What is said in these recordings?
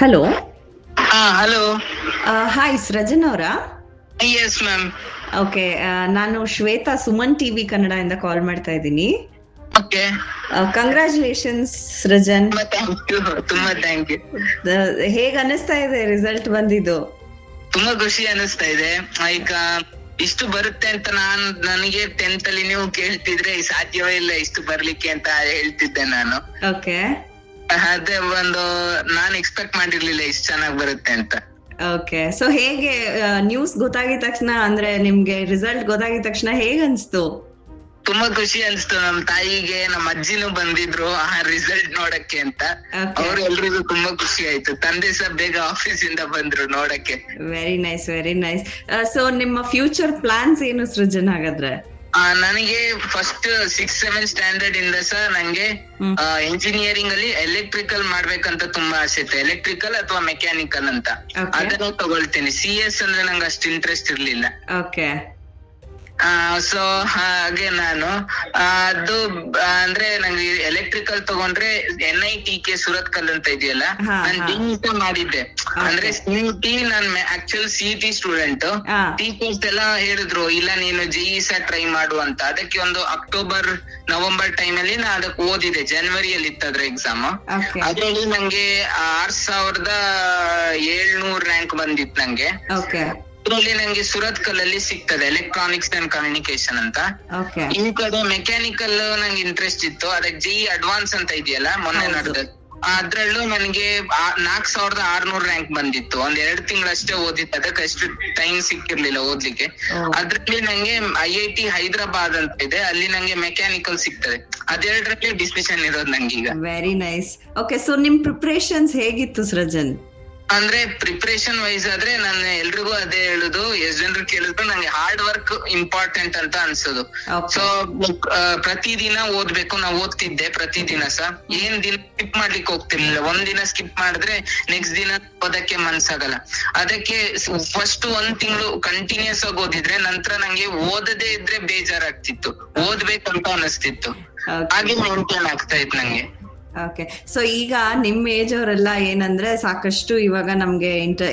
Hello. Hello. Hi, Srujan ಅವರಾ? Yes ma'am. Okay, ನಾನು Shweta, Suman TV ಕನ್ನಡದಿಂದ ಕಾಲ್ ಮಾಡ್ತಾ ಇದ್ದೀನಿ. ಓಕೆ. ಕಂಗ್ರ್ಯಾಚುಲೇಷನ್ಸ್ ಸೃಜನ್. ತುಂಬಾ ಥ್ಯಾಂಕ್ ಯು. ಹೇಗ್ ಅನಿಸ್ತಾ ಇದೆ ರಿಸಲ್ಟ್ ಬಂದಿದ್ದು? ತುಂಬಾ ಖುಷಿ ಅನಿಸ್ತಾ ಇದೆ. ಈಗ ಇಷ್ಟು ಬರುತ್ತೆ ಅಂತ ನನಗೆ 10th ಅಲ್ಲಿ ನೀವು ಕೇಳ್ತಿದ್ರೆ ಸಾಧ್ಯವೇ ಇಲ್ಲ ಇಷ್ಟು ಬರ್ಲಿಕ್ಕೆ ಅಂತ ಹೇಳ್ತಿದ್ದೆ ನಾನು. ಓಕೆ. ಅದೇ ನಾನ್ ಎಕ್ಸ್ಪೆಕ್ಟ್ ಮಾಡಿರ್ಲಿಲ್ಲ ಇಷ್ಟು ಚೆನ್ನಾಗ್ ಬರುತ್ತೆ ಅಂತ. ಓಕೆ, ಸೊ ಹೇಗೆ ನ್ಯೂಸ್ ಗೊತ್ತಾಗಿದ ತಕ್ಷಣ, ಅಂದ್ರೆ ನಿಮ್ಗೆ ರಿಸಲ್ಟ್ ಗೊತ್ತಾಗಿದ ತಕ್ಷಣ ಹೇಗ್ ಅನ್ಸ್ತು? ತುಂಬಾ ಖುಷಿ ಅನ್ಸ್ತು. ನಮ್ ತಾಯಿಗೆ ನಮ್ಮ ಅಜ್ಜಿನೂ ಬಂದಿದ್ರು ಆ ರಿಸಲ್ಟ್ ನೋಡಕ್ಕೆ ಅಂತ. ಅವ್ರು ಎಲ್ರಿಗೂ ತುಂಬಾ ಖುಷಿ ಆಯ್ತು. ತಂದೆ ಸಹ ಬೇಗ ಆಫೀಸ್ ಇಂದ ಬಂದ್ರು ನೋಡಕ್ಕೆ. Very nice, very nice. So ನಿಮ್ಮ ಫ್ಯೂಚರ್ ಪ್ಲಾನ್ಸ್ ಏನು ಸೃಜನ್ ಹಾಗಾದ್ರೆ? ನನಗೆ ಫಸ್ಟ್ 6th 7th ಸ್ಟ್ಯಾಂಡರ್ಡ್ ಇಂದ ಸಹ ನಂಗೆ ಇಂಜಿನಿಯರಿಂಗ್ ಅಲ್ಲಿ ಎಲೆಕ್ಟ್ರಿಕಲ್ ಮಾಡ್ಬೇಕಂತ ತುಂಬಾ ಆಸೆ ಇತ್ತು. ಎಲೆಕ್ಟ್ರಿಕಲ್ ಅಥವಾ ಮೆಕ್ಯಾನಿಕಲ್ ಅಂತ. ಅದನ್ನ ತಗೊಳ್ತೀನಿ. CS ಅಂದ್ರೆ ನಂಗೆ ಅಷ್ಟು ಇಂಟ್ರೆಸ್ಟ್ ಇರ್ಲಿಲ್ಲ. ಓಕೆ. ಸೊ ಹಾಗೆ ನಾನು ಅದು ಅಂದ್ರೆ ನಂಗೆ ಎಲೆಕ್ಟ್ರಿಕಲ್ ತಗೊಂಡ್ರೆ NITK ಸುರತ್ಕಲ್ ಅಂತ ಇದೆಯಲ್ಲ, ನಾನು DET ಮಾಡಿದ್ದೆ. ಅಂದ್ರೆ CET, ನಾನ್ ಆಕ್ಚುಲ್ CET ಸ್ಟೂಡೆಂಟ್. ಟೀಚರ್ಸ್ ಎಲ್ಲ ಹೇಳಿದ್ರು ಇಲ್ಲ ನೀನು JEE ಸಹ ಟ್ರೈ ಮಾಡು ಅಂತ. ಅದಕ್ಕೆ ಒಂದು ಅಕ್ಟೋಬರ್ ನವೆಂಬರ್ ಟೈಮ್ ಅಲ್ಲಿ ನಾನು ಅದಕ್ಕೆ ಓದಿದೆ. ಜನವರಿಯಲ್ಲಿ ಇತ್ತು ಅದ್ರ ಎಕ್ಸಾಮ್. ಅದ್ರಲ್ಲಿ ನಂಗೆ 6700 ರ್ಯಾಂಕ್ ಬಂದಿತ್ತು ನಂಗೆ. ಇದರಲ್ಲಿ ನಂಗೆ ಸುರತ್ಕಲ್ ಅಲ್ಲಿ ಸಿಗ್ತದೆ ಎಲೆಕ್ಟ್ರಾನಿಕ್ಸ್ ಅಂಡ್ ಕಮ್ಯುನಿಕೇಶನ್ ಅಂತ. ಈ ಕಡೆ ಮೆಕ್ಯಾನಿಕಲ್ ನಂಗೆ ಇಂಟ್ರೆಸ್ಟ್ ಇತ್ತು. ಅದಕ್ಕೆ JEE ಅಡ್ವಾನ್ಸ್ ಅಂತ ಇದೆಯಲ್ಲ ಮೊನ್ನೆ ನಡೆದ, ಅದ್ರಲ್ಲೂ ನನಗೆ 4600 ರ್ಯಾಂಕ್ ಬಂದಿತ್ತು. 2 ತಿಂಗಳಷ್ಟೇ ಓದಿತ್ತು. ಅದಕ್ಕೆ ಅಷ್ಟು ಟೈಮ್ ಸಿಕ್ಕಿರ್ಲಿಲ್ಲ ಓದ್ಲಿಕ್ಕೆ. ಅದ್ರಲ್ಲಿ ನಂಗೆ IIT ಹೈದರಾಬಾದ್ ಅಂತ ಇದೆ, ಅಲ್ಲಿ ನಂಗೆ ಮೆಕ್ಯಾನಿಕಲ್ ಸಿಗ್ತದೆ. ಅದೆರಡರಲ್ಲಿ ಡಿಸಿಷನ್ ಇರೋದು ನಂಗೀಗ. Very nice. ಓಕೆ, ಸೊ ನಿಮ್ ಪ್ರಿಪರೇಷನ್ಸ್ ಹೇಗಿತ್ತು ಸೃಜನ್? ಅಂದ್ರೆ ಪ್ರಿಪರೇಷನ್ ವೈಸ್ ಆದ್ರೆ ನಾನು ಎಲ್ರಿಗೂ ಅದೇ ಹೇಳುದು, ಎಷ್ಟ್ ಜನರು ಕೇಳಿದ್ರು ನಂಗೆ ಹಾರ್ಡ್ ವರ್ಕ್ ಇಂಪಾರ್ಟೆಂಟ್ ಅಂತ ಅನ್ಸೋದು. ಸೊ ಪ್ರತಿದಿನ ಓದ್ಬೇಕು. ನಾವು ಓದ್ತಿದ್ದೆ ಪ್ರತಿದಿನ ಸಹ. ಏನ್ ದಿನ ಸ್ಕಿಪ್ ಮಾಡ್ಲಿಕ್ಕೆ ಹೋಗ್ತಿರ್ಲಿಲ್ಲ. ಒಂದಿನ ಸ್ಕಿಪ್ ಮಾಡಿದ್ರೆ ನೆಕ್ಸ್ಟ್ ದಿನ ಓದಕ್ಕೆ ಮನ್ಸಾಗಲ್ಲ. ಅದಕ್ಕೆ ಫಸ್ಟ್ 1 ತಿಂಗಳು ಕಂಟಿನ್ಯೂಸ್ ಆಗಿ ಓದಿದ್ರೆ ನಂತರ ನಂಗೆ ಓದದೇ ಇದ್ರೆ ಬೇಜಾರಾಗ್ತಿತ್ತು, ಓದ್ಬೇಕಂತ ಅನಿಸ್ತಿತ್ತು. ಹಾಗೆ ಮೇಂಟೈನ್ ಆಗ್ತಾ ಇತ್ತು ನಂಗೆ. ಓಕೆ, ಸೊ ಈಗ ನಿಮ್ ಏಜ್ ಅವರೆಲ್ಲ ಏನಂದ್ರೆ ಸಾಕಷ್ಟು ಇವಾಗ ನಮ್ಗೆ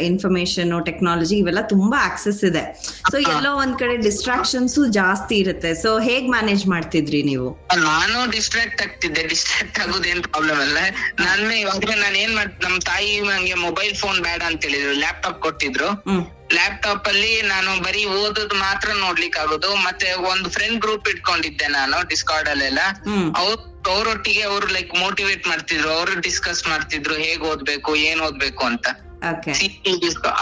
ಇನ್ಫಾರ್ಮೇಶನ್, ಟೆಕ್ನಾಲಜಿ ಇವೆಲ್ಲ ತುಂಬಾ ಆಕ್ಸೆಸ್ ಇದೆ. ಸೊ ಎಲ್ಲೋ ಒಂದ್ ಕಡೆ ಡಿಸ್ಟ್ರಾಕ್ಷನ್ಸ್ ಜಾಸ್ತಿ ಇರುತ್ತೆ. ಸೊ ಹೇಗ್ ಮ್ಯಾನೇಜ್ ಮಾಡ್ತಿದ್ರಿ ನೀವು? ನಾನು ಡಿಸ್ಟ್ರಾಕ್ಟ್ ಆಗ್ತಿದ್ದೆ. ಡಿಸ್ಟ್ರಾಕ್ಟ್ ಆಗೋದೇನ್ ಪ್ರಾಬ್ಲಮ್ ಅಲ್ಲ. ಇವಾಗ ನಾನು ಏನ್ ನಮ್ ತಾಯಿ ನಂಗೆ ಮೊಬೈಲ್ ಫೋನ್ ಬೇಡ ಅಂತ ಹೇಳಿದ್ರು, ಲ್ಯಾಪ್ಟಾಪ್ ಕೊಟ್ಟಿದ್ರು. ಲ್ಯಾಪ್ಟಾಪ್ ಅಲ್ಲಿ ನಾನು ಬರೀ ಓದೋದು ಮಾತ್ರ ನೋಡ್ಲಿಕ್ಕೆ ಆಗೋದು. ಮತ್ತೆ ಒಂದು ಫ್ರೆಂಡ್ ಗ್ರೂಪ್ ಇಟ್ಕೊಂಡಿದ್ದೆ ನಾನು ಡಿಸ್ಕಾರ್ಡ್ ಅಲ್ಲೆಲ್ಲ. ಅವರೊಟ್ಟಿಗೆ ಅವರು ಲೈಕ್ ಮೋಟಿವೇಟ್ ಮಾಡ್ತಿದ್ರು, ಅವರು ಡಿಸ್ಕಸ್ ಮಾಡ್ತಿದ್ರು ಹೇಗ್ ಓದ್ಬೇಕು, ಏನ್ ಓದ್ಬೇಕು ಅಂತ.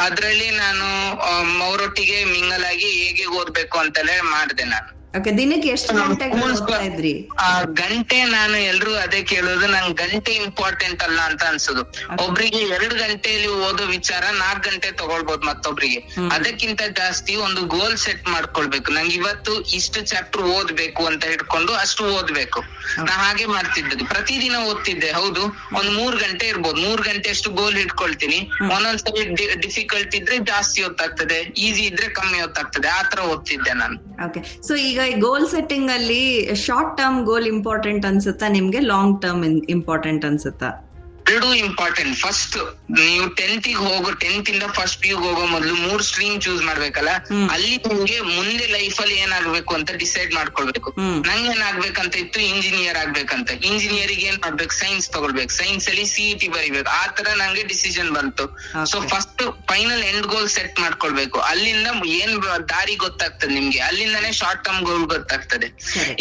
ಅದ್ರಲ್ಲಿ ನಾನು ಅವರೊಟ್ಟಿಗೆ ಮಿಂಗಲ್ ಆಗಿ ಹೇಗೆ ಓದ್ಬೇಕು ಅಂತೆಲ್ಲ ಮಾಡಿದೆ ನಾನು. ದಿನಕ್ಕೆ ಎಷ್ಟು ಗಂಟೆ? ನಾನು ಎಲ್ರು ಅದೇ ಕೇಳೋದು, ನಂಗೆ ಗಂಟೆ ಇಂಪಾರ್ಟೆಂಟ್ ಅಲ್ಲ ಅಂತ ಅನ್ಸೋದು. ಒಬ್ರಿಗೆ 2 ಗಂಟೆಯಲ್ಲಿ ಓದೋ ವಿಚಾರ 4 ಗಂಟೆ ತಗೊಳ್ಬೋದು ಮತ್ತೊಬ್ರಿಗೆ. ಅದಕ್ಕಿಂತ ಜಾಸ್ತಿ ಒಂದು ಗೋಲ್ ಸೆಟ್ ಮಾಡ್ಕೊಳ್ಬೇಕು. ನಂಗೆ ಇವತ್ತು ಇಷ್ಟು ಚಾಪ್ಟರ್ ಓದ್ಬೇಕು ಅಂತ ಹಿಡ್ಕೊಂಡು ಅಷ್ಟು ಓದ್ಬೇಕು. ನಾ ಹಾಗೆ ಮಾಡ್ತಿದ್ದದ್ದು. ಪ್ರತಿದಿನ ಓದ್ತಿದ್ದೆ, ಹೌದು. 3 ಗಂಟೆ ಇರ್ಬೋದು. 3 ಗಂಟೆ ಅಷ್ಟು ಗೋಲ್ ಇಟ್ಕೊಳ್ತೀನಿ. ಒಂದೊಂದ್ಸರಿ ಡಿಫಿಕಲ್ಟ್ ಇದ್ರೆ ಜಾಸ್ತಿ ಹೊತ್ತಾಗ್ತದೆ, ಈಸಿ ಇದ್ರೆ ಕಮ್ಮಿ ಹೊತ್ತಾಗ್ತದೆ. ಆತರ ಓದ್ತಿದ್ದೆ ನಾನು. ಓಕೆ, ಸೊ ಈಗ ಗೋಲ್ ಸೆಟ್ಟಿಂಗ್ ಅಲ್ಲಿ ಶಾರ್ಟ್ ಟರ್ಮ್ ಗೋಲ್ ಇಂಪಾರ್ಟೆಂಟ್ ಅನ್ಸುತ್ತಾ ನಿಮ್ಗೆ, ಲಾಂಗ್ ಟರ್ಮ್ ಇಂಪಾರ್ಟೆಂಟ್ ಅನ್ಸುತ್ತಾ? 2 ಇಂಪಾರ್ಟೆಂಟ್. ಫಸ್ಟ್ ನೀವು 10th ಇಂದ ಫಸ್ಟ್ PU ಹೋಗೋ ಮೊದಲು 3 ಸ್ಟ್ರೀಮ್ ಚೂಸ್ ಮಾಡ್ಬೇಕಲ್ಲ. ಅಲ್ಲಿ ನಿಮ್ಗೆ ಮುಂದೆ ಲೈಫ್ ಅಲ್ಲಿ ಏನಾಗ್ಬೇಕು ಅಂತ ಡಿಸೈಡ್ ಮಾಡ್ಕೊಳ್ಬೇಕು. ನಂಗೆ ಏನಾಗ್ಬೇಕಂತ ಇತ್ತು, ಇಂಜಿನಿಯರ್ ಆಗ್ಬೇಕಂತ. ಇಂಜಿನಿಯರಿಂಗ್ ಏನ್ ಮಾಡ್ಬೇಕು, ಸೈನ್ಸ್ ತಗೊಳ್ಬೇಕು. ಸೈನ್ಸ್ ಅಲ್ಲಿ CET ಬರಿಬೇಕು. ಆ ತರ ನಂಗೆ ಡಿಸಿಷನ್ ಬಂತು. So first final end goal set ಮಾಡ್ಕೊಳ್ಬೇಕು. ಅಲ್ಲಿಂದ ಏನ್ ದಾರಿ ಗೊತ್ತಾಗ್ತದೆ ನಿಮ್ಗೆ. ಅಲ್ಲಿಂದಾನೇ ಶಾರ್ಟ್ ಟರ್ಮ್ ಗೋಲ್ ಗೊತ್ತಾಗ್ತದೆ.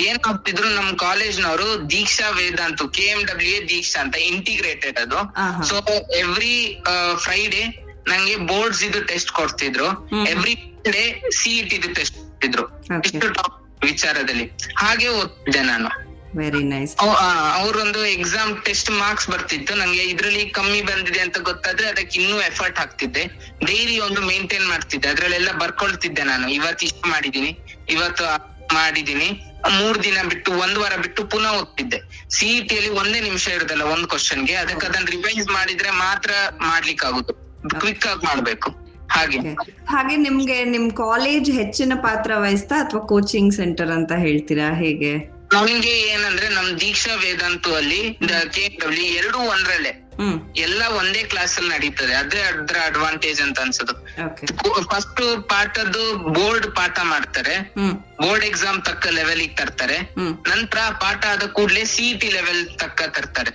ಏನ್ ಆಗ್ತಿದ್ರು ನಮ್ ಕಾಲೇಜ್ನವರು ದೀಕ್ಷಾ ವೇದಾಂತ, KMWA ದೀಕ್ಷಾ ಅಂತ ಇಂಟಿಗ್ರೇಟೆಡ್ ಅದು. ಸೊ ಎವ್ರಿ ಫ್ರೈಡೆ ನಂಗೆ ಬೋರ್ಡ್ಸ್ ಇದು ಟೆಸ್ಟ್ ಕೊಡ್ತಿದ್ರು. ಎವ್ರಿ ಡೇ CET ಇದು ಟೆಸ್ಟ್ ಕೊಡ್ತಿದ್ರು. ಇಷ್ಟು ಟಾಪ್ ವಿಚಾರದಲ್ಲಿ ಹಾಗೆ ಓದ್ತಿದ್ದೆ ನಾನು. Very nice. ಅವ್ರೊಂದು ಎಕ್ಸಾಮ್ ಟೆಸ್ಟ್ ಮಾರ್ಕ್ಸ್ ಬರ್ತಿತ್ತು. ನಂಗೆ ಇದ್ರಲ್ಲಿ ಕಮ್ಮಿ ಬಂದಿದೆ ಅಂತ ಗೊತ್ತಾದ್ರೆ ಅದಕ್ಕೆ ಇನ್ನೂ ಎಫರ್ಟ್ ಹಾಕ್ತಿದ್ದೆ. ಡೈಲಿ ಒಂದು ಮೇಂಟೈನ್ ಮಾಡ್ತಿದ್ದೆ. ಅದ್ರಲ್ಲೆಲ್ಲ ಬರ್ಕೊಳ್ತಿದ್ದೆ ನಾನು. ಇವತ್ತು ಇಷ್ಟು ಮಾಡಿದೀನಿ, ಇವತ್ತು ಮಾಡಿದೀನಿ. 3 ದಿನ ಬಿಟ್ಟು, 1 ವಾರ ಬಿಟ್ಟು ಪುನಃ ಓದ್ತಿದ್ದೆ. CET ಅಲ್ಲಿ 1 ನಿಮಿಷ ಇರುದಲ್ಲ ಒಂದು ಕ್ವಶನ್ಗೆ. ಅದಕ್ಕೆ ಅದನ್ನ ರಿವೈಸ್ ಮಾಡಿದ್ರೆ ಮಾತ್ರ ಮಾಡ್ಲಿಕ್ಕೆ ಆಗುದು. ಕ್ವಿಕ್ ಆಗಿ ಮಾಡ್ಬೇಕು. ಹಾಗೆ ನಿಮ್ಗೆ ನಿಮ್ ಕಾಲೇಜ್ ಹೆಚ್ಚಿನ ಪಾತ್ರ ವಹಿಸ್ತಾ ಅಥವಾ ಕೋಚಿಂಗ್ ಸೆಂಟರ್ ಅಂತ ಹೇಳ್ತೀರಾ, ಹೇಗೆ? ನಮ್ಗೆ ಏನಂದ್ರೆ ನಮ್ ದೀಕ್ಷಾ ವೇದಾಂತು ಅಲ್ಲಿ KMW 2 ಒಂದ್ರಲ್ಲೇ ಎಲ್ಲ ಒಂದೇ ಕ್ಲಾಸ್ ಅಲ್ಲಿ ನಡೀತದೆ. ಅದೇ ಅದ್ರ ಅಡ್ವಾಂಟೇಜ್ ಅಂತ ಅನ್ಸೋದು. ಫಸ್ಟ್ ಪಾಠದ್ದು ಬೋರ್ಡ್ ಪಾಠ ಮಾಡ್ತಾರೆ, ಬೋರ್ಡ್ ಎಕ್ಸಾಮ್ ತಕ್ಕ ಲೆವೆಲ್ ತರ್ತಾರೆ. ನಂತರ ಪಾಠ ಆದ ಕೂಡ್ಲೆ CET ಲೆವೆಲ್ ತಕ್ಕ ತರ್ತಾರೆ.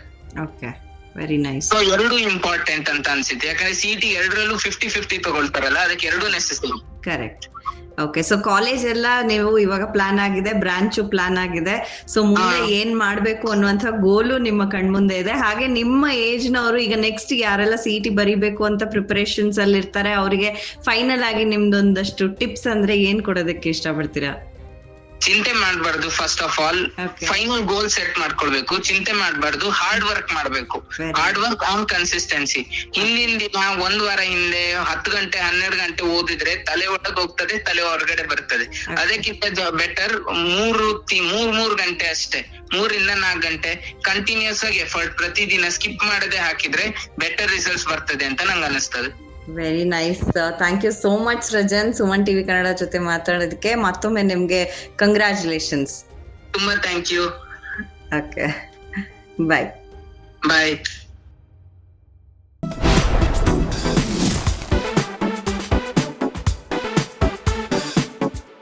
Very nice. ಸೊ ಎರಡು ಇಂಪಾರ್ಟೆಂಟ್ ಅಂತ ಅನ್ಸುತ್ತೆ, ಯಾಕಂದ್ರೆ CET ಎರಡರಲ್ಲೂ 50-50 ತಗೊಳ್ತಾರಲ್ಲ, ಅದಕ್ಕೆ ಎರಡು necessary. Correct. Okay, so college ಎಲ್ಲ ನೀವು ಇವಾಗ ಪ್ಲಾನ್ ಆಗಿದೆ, ಬ್ರಾಂಚು ಪ್ಲಾನ್ ಆಗಿದೆ. ಸೊ ಮುಂದೆ ಏನ್ ಮಾಡ್ಬೇಕು ಅನ್ನುವಂತ ಗೋಲು ನಿಮ್ಮ ಕಣ್ಮುಂದೆ ಇದೆ. ಹಾಗೆ ನಿಮ್ಮ ಏಜ್ ನವರು ಈಗ ನೆಕ್ಸ್ಟ್ ಯಾರೆಲ್ಲ CET ಬರಿಬೇಕು ಅಂತ ಪ್ರಿಪರೇಷನ್ಸ್ ಅಲ್ಲಿ ಇರ್ತಾರೆ, ಅವರಿಗೆ ಫೈನಲ್ ಆಗಿ ನಿಮ್ದೊಂದಷ್ಟು ಟಿಪ್ಸ್ ಅಂದ್ರೆ ಏನ್ ಕೊಡೋದಕ್ಕೆ ಇಷ್ಟಪಡ್ತೀರಾ? ಚಿಂತೆ ಮಾಡ್ಬಾರ್ದು. First of all final goal set ಮಾಡ್ಕೊಳ್ಬೇಕು. ಚಿಂತೆ ಮಾಡ್ಬಾರ್ದು, ಹಾರ್ಡ್ ವರ್ಕ್ ಮಾಡ್ಬೇಕು. Hard work on consistency. ಹಿಂದಿನ ದಿನ 1 ವಾರ ಹಿಂದೆ 10 ಗಂಟೆ 12 ಗಂಟೆ ಓದಿದ್ರೆ ತಲೆ ಒಳಗೆ ಹೋಗ್ತದೆ, ತಲೆ ಹೊರಗಡೆ ಬರ್ತದೆ. ಅದಕ್ಕಿಂತ ಬೆಟರ್ 3 ಗಂಟೆ ಅಷ್ಟೇ, 3 ರಿಂದ 4 ಗಂಟೆ ಕಂಟಿನ್ಯೂಸ್ ಆಗಿ ಎಫರ್ಟ್ ಪ್ರತಿದಿನ ಸ್ಕಿಪ್ ಮಾಡದೆ ಹಾಕಿದ್ರೆ ಬೆಟರ್ ರಿಸಲ್ಟ್ಸ್ ಬರ್ತದೆ ಅಂತ ನಂಗೆ ಅನಿಸ್ತದೆ. Very nice. Thank you so much Srujan, Suman TV Kannada ಜೊತೆ ಮಾತಾಡೋದಕ್ಕೆ. ಮತ್ತೊಮ್ಮೆ ನಿಮ್ಗೆ ಕಂಗ್ರ್ಯಾಚುಲೇಷನ್ಸ್. ತುಂಬಾ ಥ್ಯಾಂಕ್ ಯು. Okay, bye.